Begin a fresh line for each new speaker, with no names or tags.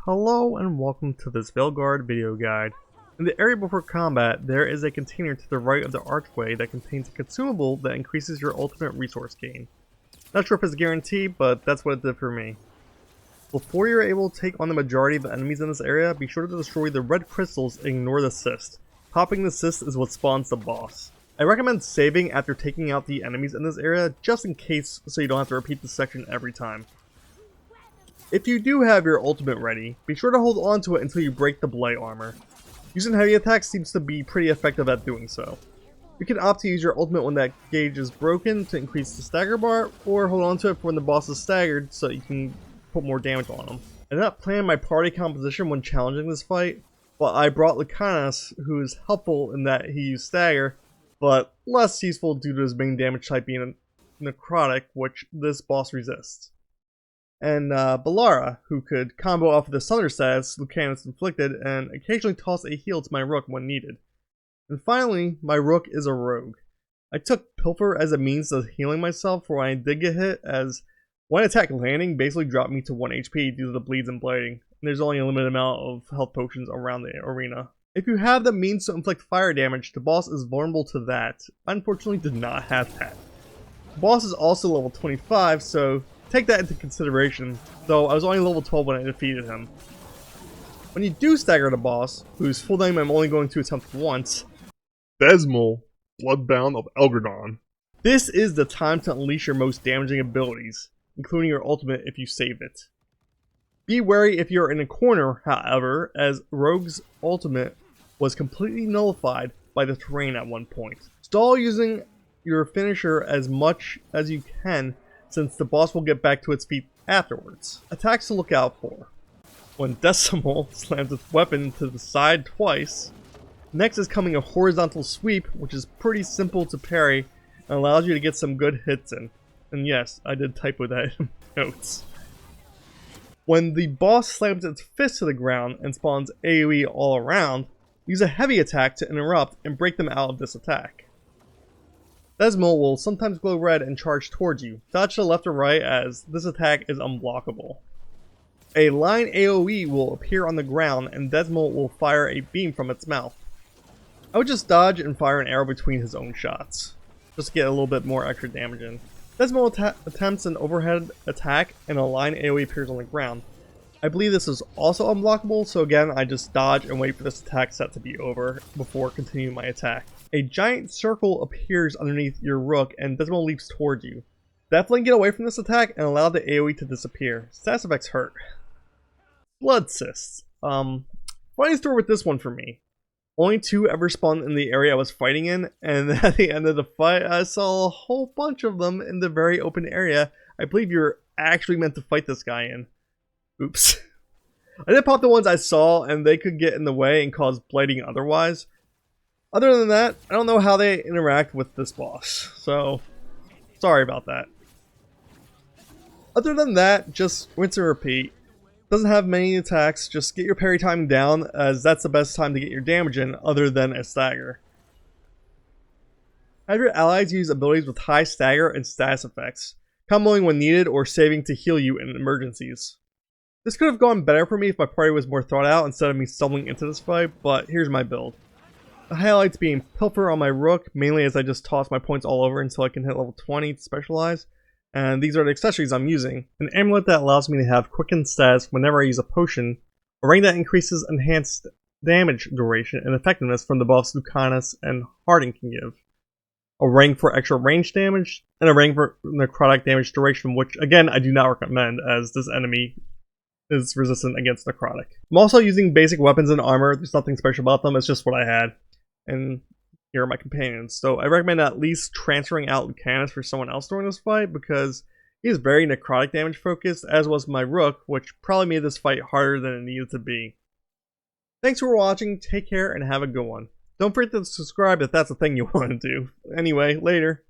Hello and welcome to this Veilguard video guide. In the area before combat, there is a container to the right of the archway that contains a consumable that increases your ultimate resource gain. Not sure if it's a guarantee, but that's what it did for me. Before you're able to take on the majority of the enemies in this area, be sure to destroy the red crystals and ignore the cyst. Popping the cyst is what spawns the boss. I recommend saving after taking out the enemies in this area, just in case so you don't have to repeat this section every time. If you do have your ultimate ready, be sure to hold on to it until you break the Blight armor. Using heavy attacks seems to be pretty effective at doing so. You can opt to use your ultimate when that gauge is broken to increase the stagger bar, or hold on to it for when the boss is staggered so you can put more damage on him. I did not plan my party composition when challenging this fight, but I brought Lucanus, who is helpful in that he used stagger, but less useful due to his main damage type being a necrotic, which this boss resists. And Balara, who could combo off of the Sunder status Lucanus inflicted and occasionally toss a heal to my rook when needed. And finally, my rook is a rogue. I took Pilfer as a means of healing myself for when I did get hit, as one attack landing basically dropped me to 1 HP due to the bleeds and blighting, and there's only a limited amount of health potions around the arena. If you have the means to inflict fire damage, the boss is vulnerable to that. I unfortunately did not have that. The boss is also level 25, so take that into consideration, though I was only level 12 when I defeated him. When you do stagger the boss, whose full name I'm only going to attempt once, Desmal, Bloodbound of Elgar'nan, this is the time to unleash your most damaging abilities, including your ultimate if you save it. Be wary if you're in a corner, however, as Rogue's ultimate was completely nullified by the terrain at one point. Stall using your finisher as much as you can, since the boss will get back to its feet afterwards. Attacks to look out for: when Desmal slams its weapon to the side twice. Next is coming a horizontal sweep, which is pretty simple to parry and allows you to get some good hits in. And yes, I did type with that in notes. When the boss slams its fist to the ground and spawns AoE all around, use a heavy attack to interrupt and break them out of this attack. Desmal will sometimes glow red and charge towards you. Dodge to the left or right, as this attack is unblockable. A line AoE will appear on the ground and Desmal will fire a beam from its mouth. I would just dodge and fire an arrow between his own shots, just to get a little bit more extra damage in. Desmal attempts an overhead attack and a line AoE appears on the ground. I believe this is also unblockable, so again I just dodge and wait for this attack set to be over before continuing my attack. A giant circle appears underneath your rook and Desmal leaps towards you. Definitely get away from this attack and allow the AoE to disappear. Status effects hurt. Blood cysts. Funny story with this one for me. Only 2 ever spawned in the area I was fighting in, and at the end of the fight I saw a whole bunch of them in the very open area I believe you're actually meant to fight this guy in. Oops. I did pop the ones I saw and they could get in the way and cause blighting otherwise. Other than that, I don't know how they interact with this boss, so sorry about that. Other than that, just rinse and repeat. Doesn't have many attacks, just get your parry timing down, as that's the best time to get your damage in other than a stagger. Have your allies use abilities with high stagger and status effects, comboing when needed or saving to heal you in emergencies. This could have gone better for me if my party was more thought out instead of me stumbling into this fight, but here's my build. The highlights being Pilfer on my rook, mainly as I just toss my points all over until I can hit level 20 to specialize. And these are the accessories I'm using. An amulet that allows me to have quickened status whenever I use a potion. A ring that increases enhanced damage duration and effectiveness from the buffs Lucanus and Harding can give. A ring for extra range damage, and a ring for necrotic damage duration, which again I do not recommend as this enemy is resistant against necrotic. I'm also using basic weapons and armor. There's nothing special about them, it's just what I had. And here are my companions. So I recommend at least transferring out Lucanus for someone else during this fight, because he is very necrotic damage focused, as was my rook, which probably made this fight harder than it needed to be. Thanks for watching, take care, and have a good one. Don't forget to subscribe if that's a thing you want to do. Anyway, later.